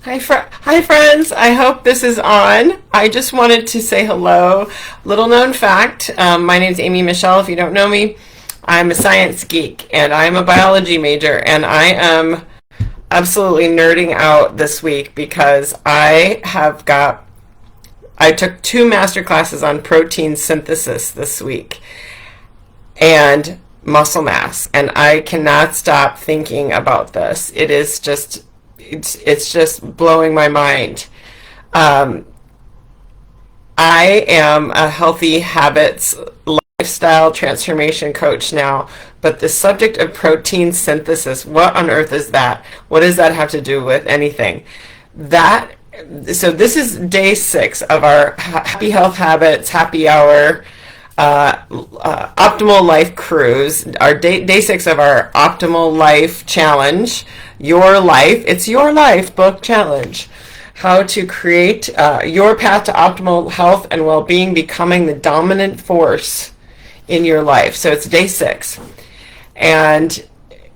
Hi friends. I hope this is on. I just wanted to say hello. Little known fact: my name is Amy Michelle. If you don't know me, I'm a science geek and I'm a biology major, and I am absolutely nerding out this week because I took two master classes on protein synthesis this week and muscle mass, and I cannot stop thinking about this. It's just blowing my mind. Um, I am a healthy habits lifestyle transformation coach now, but the subject of protein synthesis, what on earth is that? What does that have to do with anything? That so this is day 6 of our Happy Health Habits Happy Hour Optimal Life Cruise, our day 6 of our Optimal Life Challenge. Your Life, it's Your Life book challenge. How to create your path to optimal health and well-being, becoming the dominant force in your life. So it's day 6. And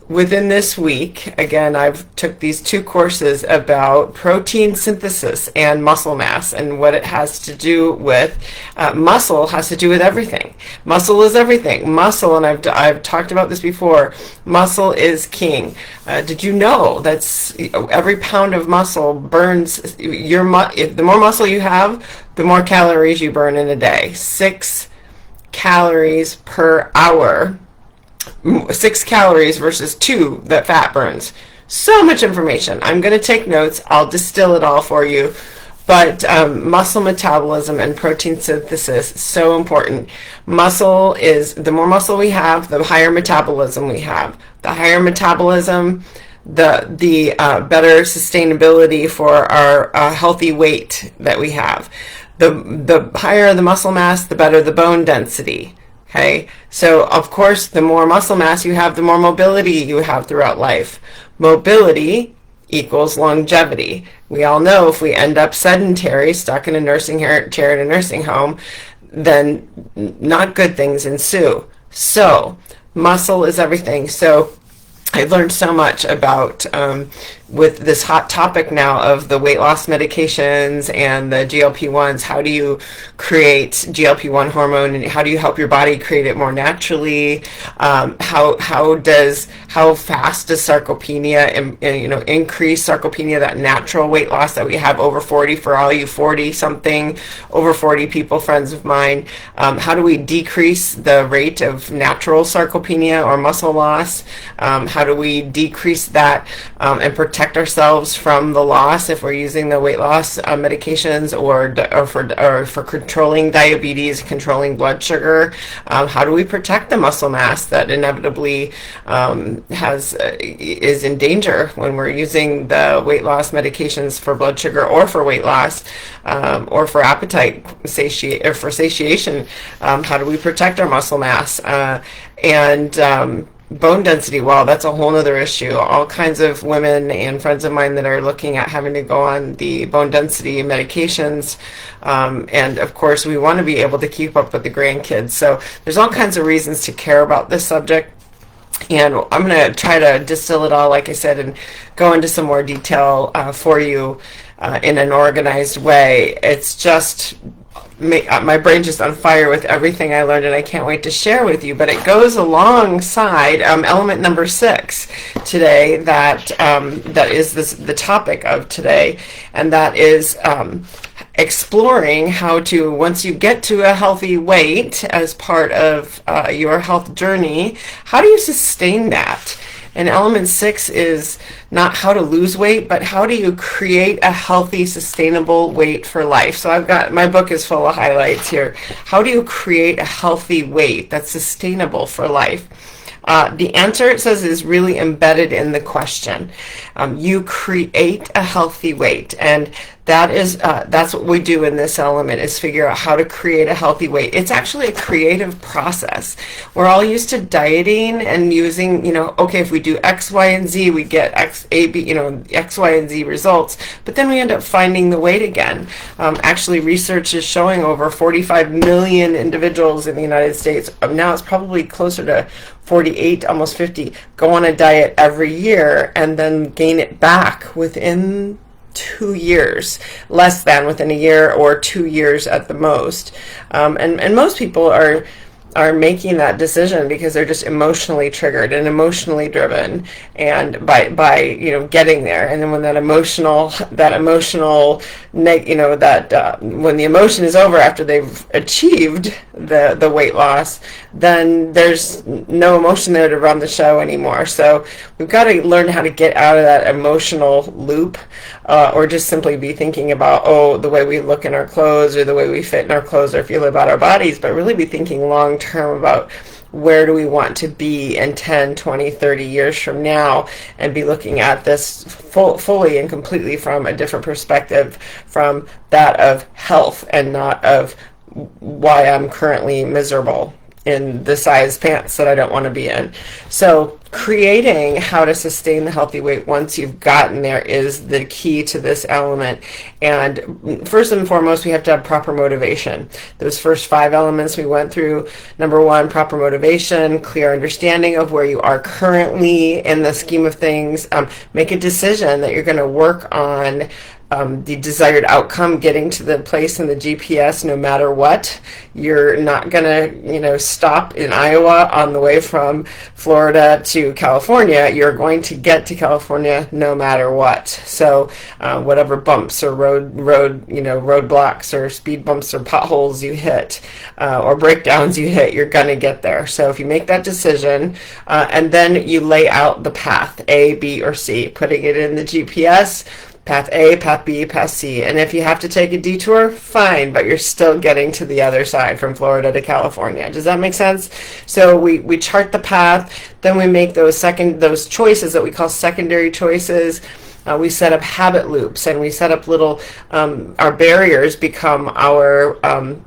within this week, again, I've took these two courses about protein synthesis and muscle mass and what it has to do with. Muscle has to do with everything. Muscle is everything. Muscle, and I've talked about this before, muscle is king. Did you know that's every pound of muscle burns the more muscle you have, the more calories you burn in a day. 6 calories per hour. 6 calories versus 2 that fat burns. So much information. I'm going to take notes. I'll distill it all for you. But muscle metabolism and protein synthesis, so important. Muscle is, the more muscle we have, the higher metabolism we have. The higher metabolism, the better sustainability for our healthy weight that we have. The higher the muscle mass, the better the bone density. Okay, so of course, the more muscle mass you have, the more mobility you have throughout life. Mobility equals longevity. We all know if we end up sedentary, stuck in a nursing chair in a nursing home, then not good things ensue. So, muscle is everything. So, I learned so much about with this hot topic now of the weight loss medications and the GLP-1s. How do you create GLP-1 hormone, and how do you help your body create it more naturally? How fast does sarcopenia increase sarcopenia, that natural weight loss that we have over 40, for all you 40 something, over 40 people, friends of mine? How do we decrease the rate of natural sarcopenia or muscle loss? How do we decrease that and protect ourselves from the loss if we're using the weight loss medications, or for controlling diabetes, controlling blood sugar? How do we protect the muscle mass that inevitably is in danger when we're using the weight loss medications for blood sugar, or for weight loss, or for appetite satiation? How do we protect our muscle mass? And bone density, well, that's a whole other issue. All kinds of women and friends of mine that are looking at having to go on the bone density medications. And of course, we want to be able to keep up with the grandkids. So there's all kinds of reasons to care about this subject. And I'm going to try to distill it all, like I said, and go into some more detail for you in an organized way. It's just my brain's just on fire with everything I learned, and I can't wait to share with you. But it goes alongside element number 6 today, that is the topic of today, and that is exploring how to, once you get to a healthy weight as part of your health journey, how do you sustain that? And element 6 is not how to lose weight, but how do you create a healthy, sustainable weight for life. So my book is full of highlights here. How do you create a healthy weight that's sustainable for life? The answer, it says, is really embedded in the question. You create a healthy weight, and that's what we do in this element, is figure out how to create a healthy weight. It's actually a creative process. We're all used to dieting and using, okay, if we do X, Y, and Z, we get X, Y, and Z results, but then we end up finding the weight again. Actually, research is showing over 45 million individuals in the United States. Now it's probably closer to 48, almost 50, go on a diet every year and then gain it back within 2 years, less than within a year or 2 years at the most. And most people are making that decision because they're just emotionally triggered and emotionally driven, and by getting there. And then when that when the emotion is over after they've achieved the weight loss, then there's no emotion there to run the show anymore. So we've got to learn how to get out of that emotional loop, or just simply be thinking about, the way we look in our clothes or the way we fit in our clothes or feel about our bodies, but really be thinking long term about where do we want to be in 10, 20, 30 years from now, and be looking at this fully and completely from a different perspective, from that of health and not of why I'm currently miserable in the size pants that I don't want to be in. So creating how to sustain the healthy weight once you've gotten there is the key to this element. And first and foremost, we have to have proper motivation. Those first 5 elements we went through: number 1, proper motivation, clear understanding of where you are currently in the scheme of things. Make a decision that you're going to work on the desired outcome, getting to the place in the GPS no matter what. You're not going to, stop in Iowa on the way from Florida to California. You're going to get to California no matter what. So whatever bumps or roadblocks or speed bumps or potholes you hit, or breakdowns you hit, you're going to get there. So if you make that decision, and then you lay out the path, A, B, or C, putting it in the GPS, path A, path B, path C. And if you have to take a detour, fine, but you're still getting to the other side from Florida to California. Does that make sense? So we chart the path, then we make those choices that we call secondary choices. We set up habit loops, and we set up little, our barriers become our,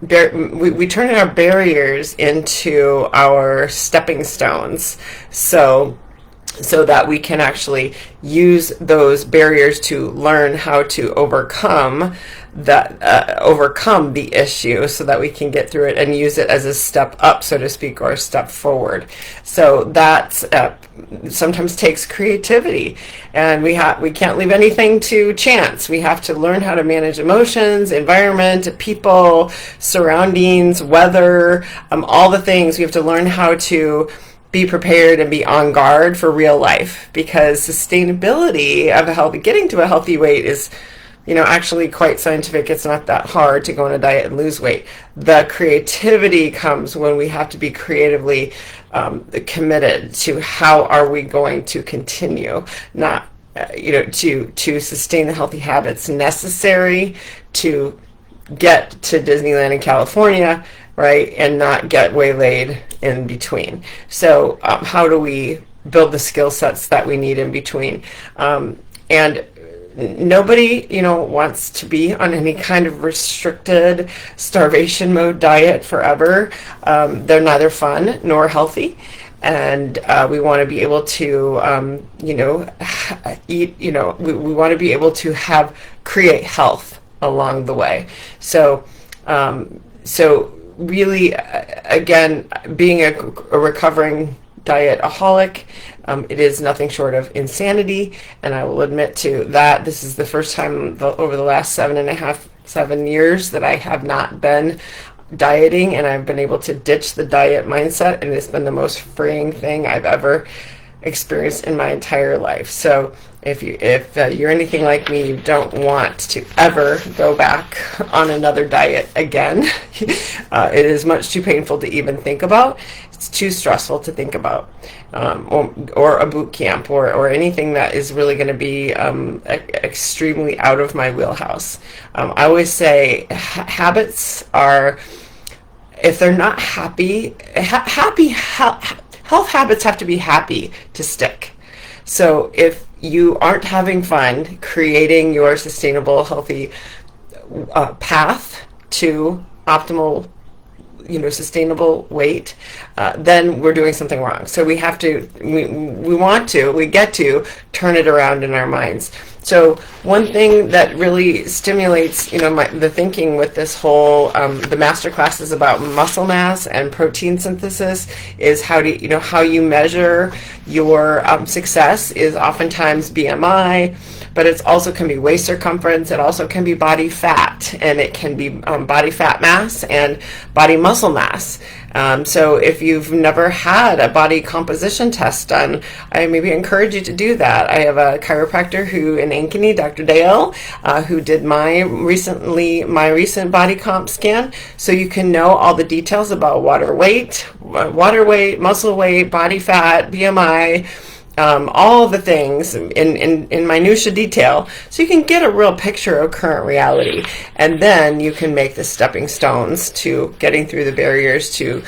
we turn our barriers into our stepping stones. So that we can actually use those barriers to learn how to overcome the issue, so that we can get through it and use it as a step up, so to speak, or a step forward. So that sometimes takes creativity, and we can't leave anything to chance. We have to learn how to manage emotions, environment, people, surroundings, weather, all the things. We have to learn how to be prepared and be on guard for real life, because sustainability of getting to a healthy weight is, actually quite scientific. It's not that hard to go on a diet and lose weight. The creativity comes when we have to be creatively committed to how are we going to continue, not, to sustain the healthy habits necessary to get to Disneyland in California, right, and not get waylaid in between. So how do we build the skill sets that we need in between? And nobody, wants to be on any kind of restricted starvation mode diet forever. They're neither fun nor healthy. And we want to be able to, eat, we want to be able to create health along the way. So really, again, being a recovering dietaholic, it is nothing short of insanity, and I will admit to that. This is the first time over the last 7 years that I have not been dieting, and I've been able to ditch the diet mindset, and it's been the most freeing thing I've ever experienced in my entire life. So if you're anything like me, you don't want to ever go back on another diet again. It is much too painful to even think about. It's too stressful to think about, or a boot camp, or anything that is really going to be extremely out of my wheelhouse. I always say habits are, if they're not health habits have to be happy to stick. So if you aren't having fun creating your sustainable, healthy path to optimal, sustainable weight, then we're doing something wrong. So we get to turn it around in our minds. So one thing that really stimulates, the thinking with this whole, the master classes about muscle mass and protein synthesis is how you measure your success is oftentimes BMI, but it's also can be waist circumference. It also can be body fat, and it can be body fat mass and body muscle mass. So if you've never had a body composition test done, I maybe encourage you to do that. I have a chiropractor who in Ankeny, Dr. Dale, who did my recent body comp scan, so you can know all the details about water weight, muscle weight, body fat, BMI, all the things in minutia detail, so you can get a real picture of current reality, and then you can make the stepping stones to getting through the barriers to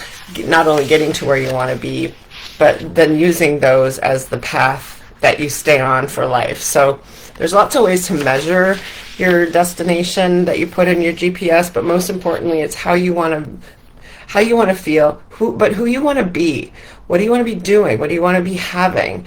not only getting to where you want to be, but then using those as the path that you stay on for life. So there's lots of ways to measure your destination that you put in your GPS, but most importantly, it's how you want to feel, who you want to be. What do you want to be doing? What do you want to be having?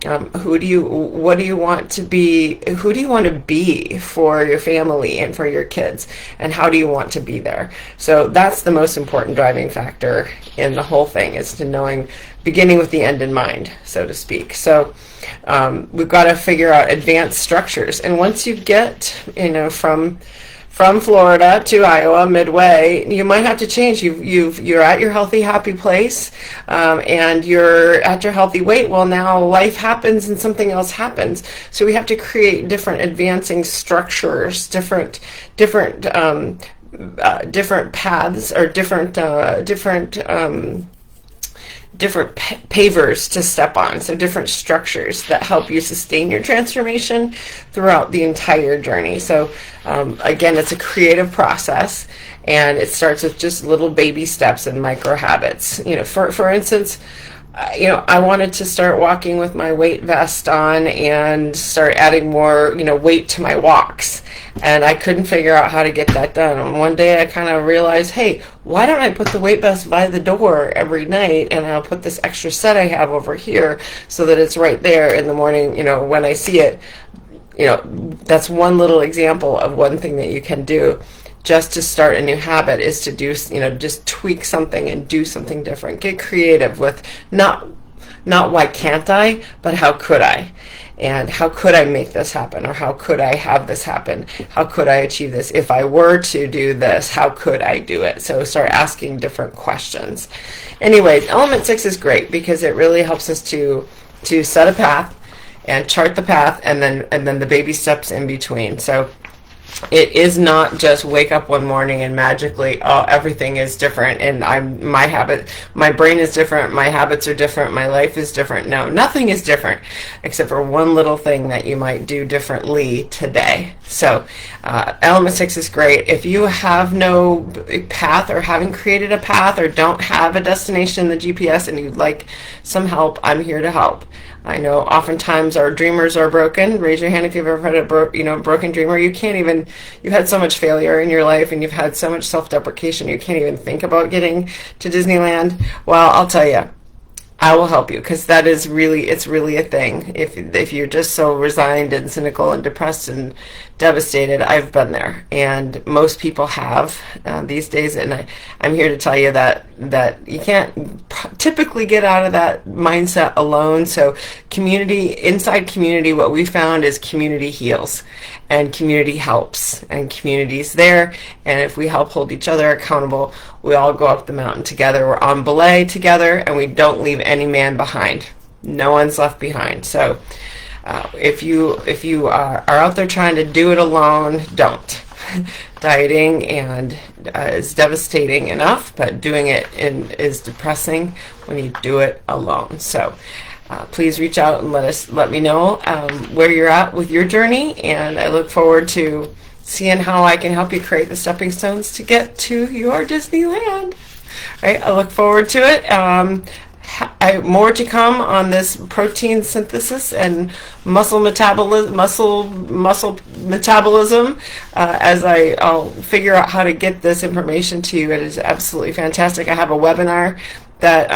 What do you want to be? Who do you want to be for your family and for your kids? And how do you want to be there? So that's the most important driving factor in the whole thing, is to knowing, beginning with the end in mind, so to speak. So we've got to figure out advanced structures. And once you get, from Florida to Iowa, midway, you might have to change. You're at your healthy, happy place, and you're at your healthy weight. Well, now life happens and something else happens. So we have to create different advancing structures, different paths, or different pavers to step on, so different structures that help you sustain your transformation throughout the entire journey. So again, it's a creative process, and it starts with just little baby steps and micro habits. For instance, I wanted to start walking with my weight vest on and start adding more, weight to my walks. And I couldn't figure out how to get that done. And one day I kind of realized, hey, why don't I put the weight vest by the door every night, and I'll put this extra set I have over here so that it's right there in the morning, when I see it. That's one little example of one thing that you can do just to start a new habit, is to do, just tweak something and do something different. Get creative with not why can't I, but how could I? And how could I make this happen? Or how could I have this happen? How could I achieve this? If I were to do this, how could I do it? So start asking different questions. Anyways, Element 6 is great because it really helps us to set a path and chart the path, and then the baby steps in between. So it is not just wake up one morning and magically, everything is different, and my brain is different, my habits are different, my life is different. No, nothing is different except for one little thing that you might do differently today. So Element 6 is great. If you have no path, or haven't created a path, or don't have a destination in the GPS and you'd like some help, I'm here to help. I know oftentimes our dreamers are broken. Raise your hand if you've ever had a broken dreamer. You've had so much failure in your life, and you've had so much self-deprecation, you can't even think about getting to Disneyland. Well, I'll tell you, I will help you, because it's really a thing. If you're just so resigned and cynical and depressed and devastated, I've been there, and most people have these days. And I'm here to tell you that you can't typically get out of that mindset alone. So inside community, what we found is community heals, and community helps, and community's there. And if we help hold each other accountable, we all go up the mountain together. We're on belay together, and we don't leave any man behind. No one's left behind. So if you are out there trying to do it alone, don't. Dieting is devastating enough, but doing it is depressing when you do it alone. So please reach out and let me know where you're at with your journey, and I look forward to seeing how I can help you create the stepping stones to get to your Disneyland. Right? I look forward to it. More to come on this protein synthesis and muscle metabolism, as I'll figure out how to get this information to you. It is absolutely fantastic. I have a webinar that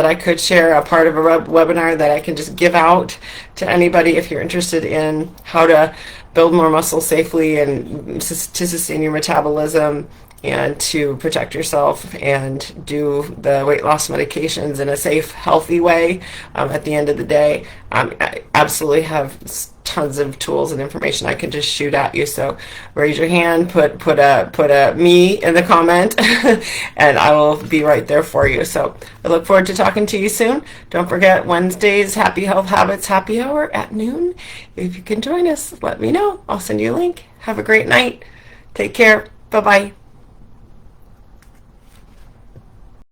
I could share, a part of a webinar that I can just give out to anybody if you're interested in how to build more muscle safely and to sustain your metabolism, and to protect yourself and do the weight loss medications in a safe, healthy way. At the end of the day, I absolutely have tons of tools and information I can just shoot at you. So raise your hand, put a me in the comment, and I will be right there for you. So I look forward to talking to you soon. Don't forget Wednesdays, Happy Health Habits Happy Hour at noon. If you can join us, let me know. I'll send you a link. Have a great night. Take care. Bye-bye.